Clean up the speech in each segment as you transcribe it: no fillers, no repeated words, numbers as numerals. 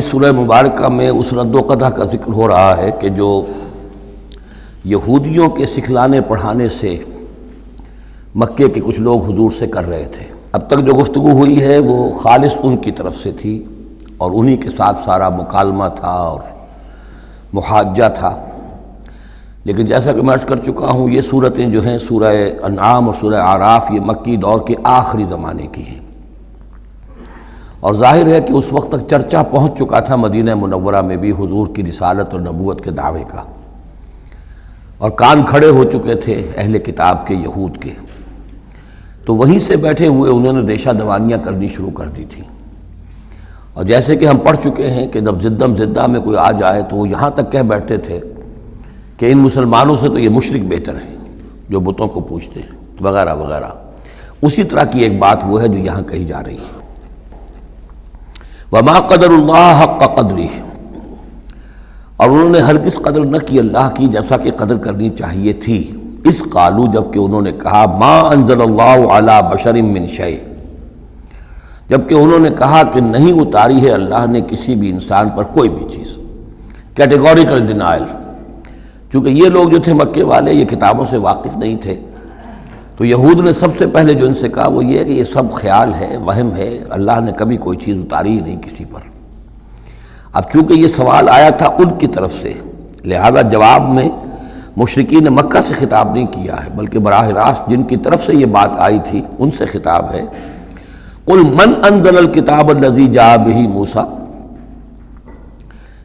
سورہ مبارکہ میں اس رد و قدح کا ذکر ہو رہا ہے کہ جو یہودیوں کے سکھلانے پڑھانے سے مکے کے کچھ لوگ حضور سے کر رہے تھے۔ اب تک جو گفتگو ہوئی ہے وہ خالص ان کی طرف سے تھی اور انہی کے ساتھ سارا مکالمہ تھا اور محاجہ تھا، لیکن جیسا کہ میں عرض کر چکا ہوں یہ صورتیں جو ہیں سورہ انعام اور سورہ اعراف یہ مکی دور کے آخری زمانے کی ہیں، اور ظاہر ہے کہ اس وقت تک چرچا پہنچ چکا تھا مدینہ منورہ میں بھی حضور کی رسالت اور نبوت کے دعوے کا، اور کان کھڑے ہو چکے تھے اہل کتاب کے یہود کے، تو وہیں سے بیٹھے ہوئے انہوں نے ریشہ دوانیاں کرنی شروع کر دی تھی۔ اور جیسے کہ ہم پڑھ چکے ہیں کہ جب زدم زدہ میں کوئی آ جائے تو وہ یہاں تک کہہ بیٹھتے تھے کہ ان مسلمانوں سے تو یہ مشرک بہتر ہیں جو بتوں کو پوجتے ہیں وغیرہ وغیرہ۔ اسی طرح کی ایک بات وہ ہے جو یہاں کہی جا رہی ہے، وما قدر اللہ حق قدری، اور انہوں نے ہرگز قدر نہ کی اللہ کی جیسا کہ قدر کرنی چاہیے تھی۔ اس قالو، جب کہ انہوں نے کہا ما انزل اللہ علی بشر من شیء، جبکہ انہوں نے کہا کہ نہیں اتاری ہے اللہ نے کسی بھی انسان پر کوئی بھی چیز، کیٹیگوریکل ڈینائل۔ چونکہ یہ لوگ جو تھے مکے والے یہ کتابوں سے واقف نہیں تھے، تو یہود نے سب سے پہلے جو ان سے کہا وہ یہ ہے کہ یہ سب خیال ہے، وہم ہے، اللہ نے کبھی کوئی چیز اتاری ہی نہیں کسی پر۔ اب چونکہ یہ سوال آیا تھا ان کی طرف سے، لہذا جواب میں مشرکین مکہ سے خطاب نہیں کیا ہے، بلکہ براہ راست جن کی طرف سے یہ بات آئی تھی ان سے خطاب ہے۔ قل من انزل الکتاب الذی جاء بہ موسیٰ،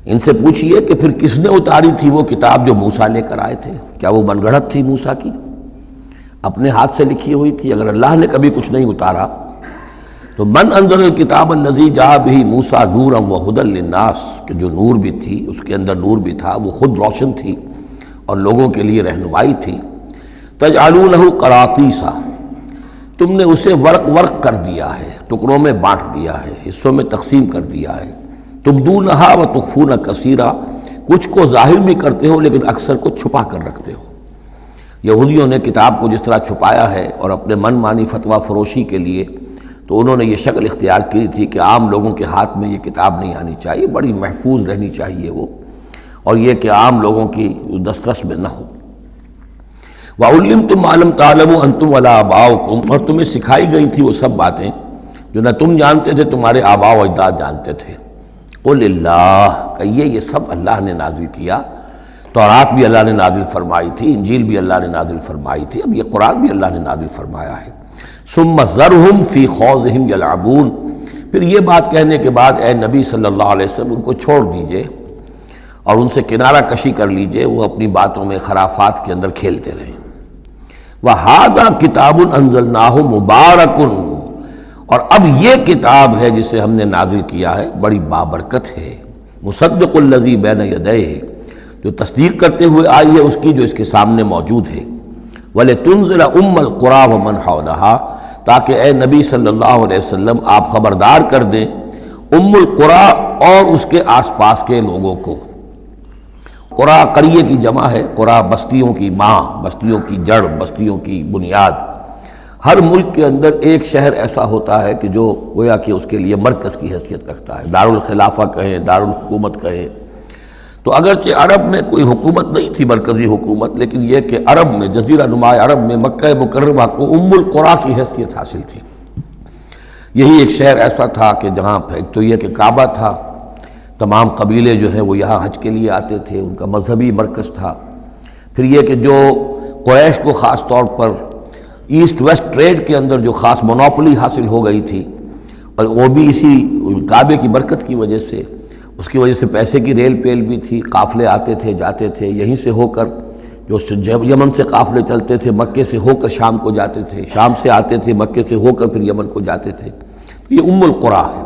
ان سے پوچھئے کہ پھر کس نے اتاری تھی وہ کتاب جو موسیٰ لے کر آئے تھے؟ کیا وہ من گھڑت تھی موسیٰ کی؟ اپنے ہاتھ سے لکھی ہوئی تھی؟ اگر اللہ نے کبھی کچھ نہیں اتارا تو من انزل الکتاب الذی جاء بہ موسیٰ نورا وہدی للناس، کہ جو نور بھی تھی اس کے اندر نور بھی تھا، وہ خود روشن تھی اور لوگوں کے لیے رہنمائی تھی۔ تجعلونہ قراطیسا، تم نے اسے ورق ورق کر دیا ہے، ٹکڑوں میں بانٹ دیا ہے، حصوں میں تقسیم کر دیا ہے۔ تبدونہا وتخفون کثیرا، کچھ کو ظاہر بھی کرتے ہو لیکن اکثر کو چھپا کر رکھتے ہو۔ یہودیوں نے کتاب کو جس طرح چھپایا ہے اور اپنے من مانی فتویٰ فروشی کے لیے، تو انہوں نے یہ شکل اختیار کی تھی کہ عام لوگوں کے ہاتھ میں یہ کتاب نہیں آنی چاہیے، بڑی محفوظ رہنی چاہیے وہ، اور یہ کہ عام لوگوں کی دسترس میں نہ ہو۔ وَعُلِّمْتُم مَّا لَمْ تَعْلَمُوا أَنتُمْ وَلَا آبَاؤُكُمْ، اور تمہیں سکھائی گئی تھی وہ سب باتیں جو نہ تم جانتے تھے تمہارے آباء و اجداد جانتے تھے۔ قُلِ اللَّهُ، کہیے یہ سب اللہ نے نازل کیا، تورات بھی اللہ نے نازل فرمائی تھی، انجیل بھی اللہ نے نازل فرمائی تھی، اب یہ قرآن بھی اللہ نے نازل فرمایا ہے۔ ثُمَّ ذَرْهُمْ فِي خَوْضِهِمْ يَلْعَبُونَ، پھر یہ بات کہنے کے بعد اے نبی صلی اللہ علیہ وسلم ان کو چھوڑ دیجئے اور ان سے کنارہ کشی کر لیجئے، وہ اپنی باتوں میں خرافات کے اندر کھیلتے رہیں۔ وَهَذَا كِتَابٌ أَنزَلْنَاهُ مُبَارَكٌ، اور اب یہ کتاب ہے جسے ہم نے نازل کیا ہے بڑی بابرکت ہے۔ مُصَدِّقُ الَّذِي بَيْنَ يَدَيْهِ، جو تصدیق کرتے ہوئے آئی ہے اس کی جو اس کے سامنے موجود ہے۔ وَلِتُنذِرَ أُمَّ الْقُرَىٰ وَمَنْ حَوْلَهَا، تاکہ اے نبی صلی اللہ علیہ وسلم آپ خبردار کر دیں ام القریٰ اور اس کے آس پاس کے لوگوں کو۔ قریٰ قریے کی جمع ہے، قریٰ بستیوں کی ماں، بستیوں کی جڑ، بستیوں کی بنیاد۔ ہر ملک کے اندر ایک شہر ایسا ہوتا ہے کہ جو گویا کہ اس کے لیے مرکز کی حیثیت رکھتا ہے، دارالخلافہ کہیں، دارالحکومت کہیں۔ تو اگرچہ عرب میں کوئی حکومت نہیں تھی مرکزی حکومت، لیکن یہ کہ عرب میں، جزیرہ نما عرب میں مکہ مکرمہ کو ام القریٰ کی حیثیت حاصل تھی۔ یہی ایک شہر ایسا تھا کہ جہاں ایک تو یہ کہ کعبہ تھا، تمام قبیلے جو ہیں وہ یہاں حج کے لیے آتے تھے، ان کا مذہبی مرکز تھا۔ پھر یہ کہ جو قریش کو خاص طور پر ایسٹ ویسٹ ٹریڈ کے اندر جو خاص مونوپلی حاصل ہو گئی تھی، اور وہ بھی اسی کعبے کی برکت کی وجہ سے، اس کی وجہ سے پیسے کی ریل پیل بھی تھی، قافلے آتے تھے جاتے تھے، یہیں سے ہو کر جو یمن سے قافلے چلتے تھے مکے سے ہو کر شام کو جاتے تھے، شام سے آتے تھے مکے سے ہو کر پھر یمن کو جاتے تھے۔ یہ ام القریٰ ہے۔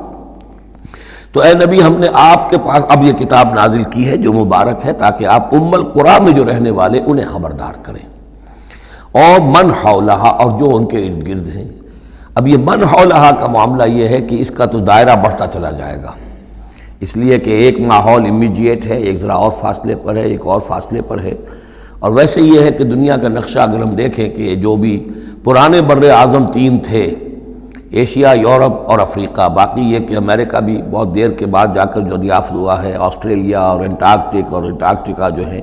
تو اے نبی ہم نے آپ کے پاس اب یہ کتاب نازل کی ہے جو مبارک ہے، تاکہ آپ ام القریٰ میں جو رہنے والے انہیں خبردار کریں، اور من حولہا، اور جو ان کے ارد گرد ہیں۔ اب یہ من حولہا کا معاملہ یہ ہے کہ اس کا تو دائرہ بڑھتا چلا جائے گا، اس لیے کہ ایک ماحول امیجیٹ ہے، ایک ذرا اور فاصلے پر ہے، ایک اور فاصلے پر ہے۔ اور ویسے یہ ہے کہ دنیا کا نقشہ اگر ہم دیکھیں کہ جو بھی پرانے بر اعظم 3 تھے، ایشیا، یورپ اور افریقہ، باقی یہ کہ امریکہ بھی بہت دیر کے بعد جا کر جو دریافت ہوا ہے، آسٹریلیا اور انٹارکٹیکا جو ہیں،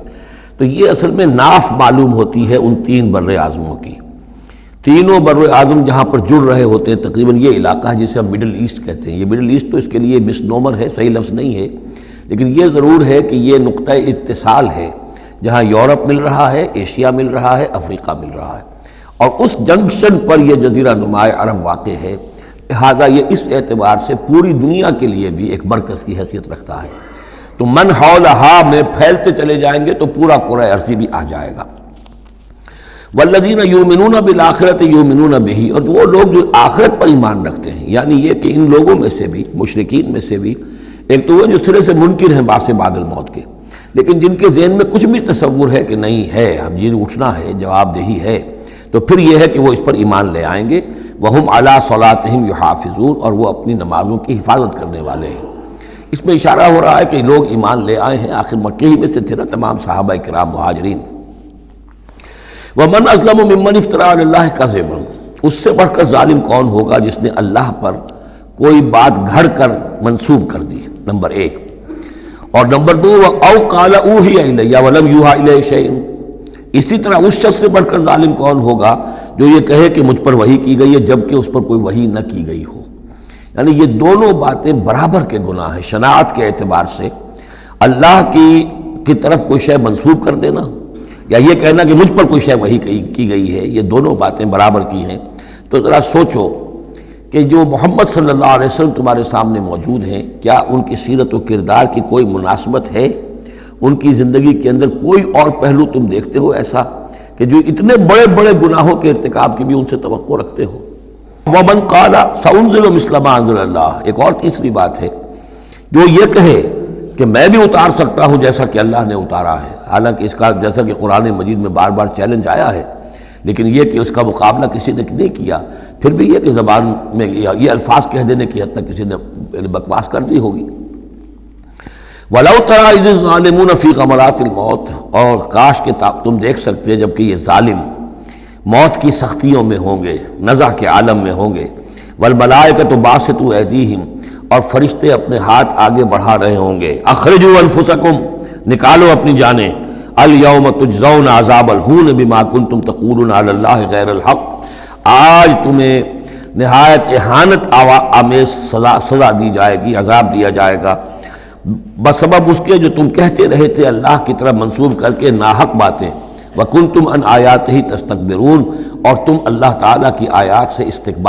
تو یہ اصل میں ناف معلوم ہوتی ہے ان تین بر اعظموں کی۔ تینوں بر اعظم جہاں پر جڑ رہے ہوتے ہیں، تقریباً یہ علاقہ ہے جسے ہم مڈل ایسٹ کہتے ہیں۔ یہ مڈل ایسٹ تو اس کے لیے مس نومر ہے، صحیح لفظ نہیں ہے، لیکن یہ ضرور ہے کہ یہ نقطہ اتصال ہے جہاں یورپ مل رہا ہے، ایشیا مل رہا ہے، افریقہ مل رہا ہے، اور اس جنکشن پر یہ جزیرہ نماء عرب واقع ہے۔ لہذا یہ اس اعتبار سے پوری دنیا کے لیے بھی ایک مرکز کی حیثیت رکھتا ہے۔ تو من حولہا میں پھیلتے چلے جائیں گے تو پورا کرۂ ارضی بھی آ جائے گا۔ والذین یؤمنون بالآخرۃ یؤمنون بہ، اور وہ لوگ جو آخرت پر ایمان رکھتے ہیں، یعنی یہ کہ ان لوگوں میں سے بھی، مشرکین میں سے بھی، ایک تو وہ جو سرے سے منکر ہیں بعث بعد الموت کے، لیکن جن کے ذہن میں کچھ بھی تصور ہے کہ نہیں ہے، اب یہ اٹھنا ہے، جواب دہی ہے، تو پھر یہ ہے کہ وہ اس پر ایمان لے آئیں گے۔ وَهُمْ عَلَىٰ صَلَاتِهِمْ يُحَافِظُونَ، اور وہ اپنی نمازوں کی حفاظت کرنے والے ہیں۔ اس میں اشارہ ہو رہا ہے کہ لوگ ایمان لے آئے ہیں، آخر مکے ہی میں سے تھے نا تمام صحابہ کرام مہاجرین۔ وَمَنْ أَظْلَمُ مِمَّنِ افْتَرَىٰ عَلَى اللَّهِ كَذِبًا، اس سے بڑھ کر ظالم کون ہوگا جس نے اللہ پر کوئی بات گھڑ کر منسوب کر دی، نمبر ایک۔ اور نمبر دو، أَوْ قَالَ أُوحِيَ إِلَيَّ وَلَمْ يُوحَىٰ إِلَيْهِ شَيْءٌ، اسی طرح اس شخص سے بڑھ کر ظالم کون ہوگا جو یہ کہے کہ مجھ پر وحی کی گئی ہے جبکہ اس پر کوئی وحی نہ کی گئی ہو۔ یعنی یہ دونوں باتیں برابر کے گناہ ہیں شناعت کے اعتبار سے، اللہ کی طرف کوئی شے منسوب کر دینا یا یہ کہنا کہ مجھ پر کوئی شے وحی کی گئی ہے، یہ دونوں باتیں برابر کی ہیں۔ تو ذرا سوچو کہ جو محمد صلی اللہ علیہ وسلم تمہارے سامنے موجود ہیں، کیا ان کی سیرت و کردار کی کوئی مناسبت ہے؟ ان کی زندگی کے اندر کوئی اور پہلو تم دیکھتے ہو ایسا کہ جو اتنے بڑے بڑے گناہوں کے ارتکاب کی بھی ان سے توقع رکھتے ہو؟ وَمَنْ قَالَ سَأُنزِلُ مِثْلَ مَا أَنزَلَ اللَّهُ، ایک اور تیسری بات ہے، جو یہ کہے کہ میں بھی اتار سکتا ہوں جیسا کہ اللہ نے اتارا ہے، حالانکہ اس کا جیسا کہ قرآن مجید میں بار بار چیلنج آیا ہے، لیکن یہ کہ اس کا مقابلہ کسی نے نہیں کیا، پھر بھی یہ کہ زبان میں یہ الفاظ کہہ دینے کی حد تک کسی نے بکواس کر دی ہوگی۔ وَلَوْ تَرَىٰ إِذِ الظَّالِمُونَ فِي غَمَرَاتِ الْمَوْتِ، اور کاش کہ تم دیکھ سکتے جبکہ یہ ظالم موت کی سختیوں میں ہوں گے، نزع کے عالم میں ہوں گے، وَالْمَلَائِكَةُ بَاسِطُو أَيْدِيهِمْ، اور فرشتے اپنے ہاتھ آگے بڑھا رہے ہوں گے، اخرجوا انفسکم، نکالو اپنی جانیں، اليوم تجزون عذاب الہون بما کنتم تقولون علی اللہ غیر الحق، آج تمہیں نہایت اہانت آمیز سزا دی جائے گی، عذاب دیا جائے گا بسبب اس کے جو تم کہتے رہے تھے اللہ کی طرف منسوب کر کے ناحق باتیں، وَكُنْتُمْ عَنْ آیَاتِهِ تَسْتَكْبِرُونَ، اور تم اللہ تعالیٰ کی آیات سے استکبار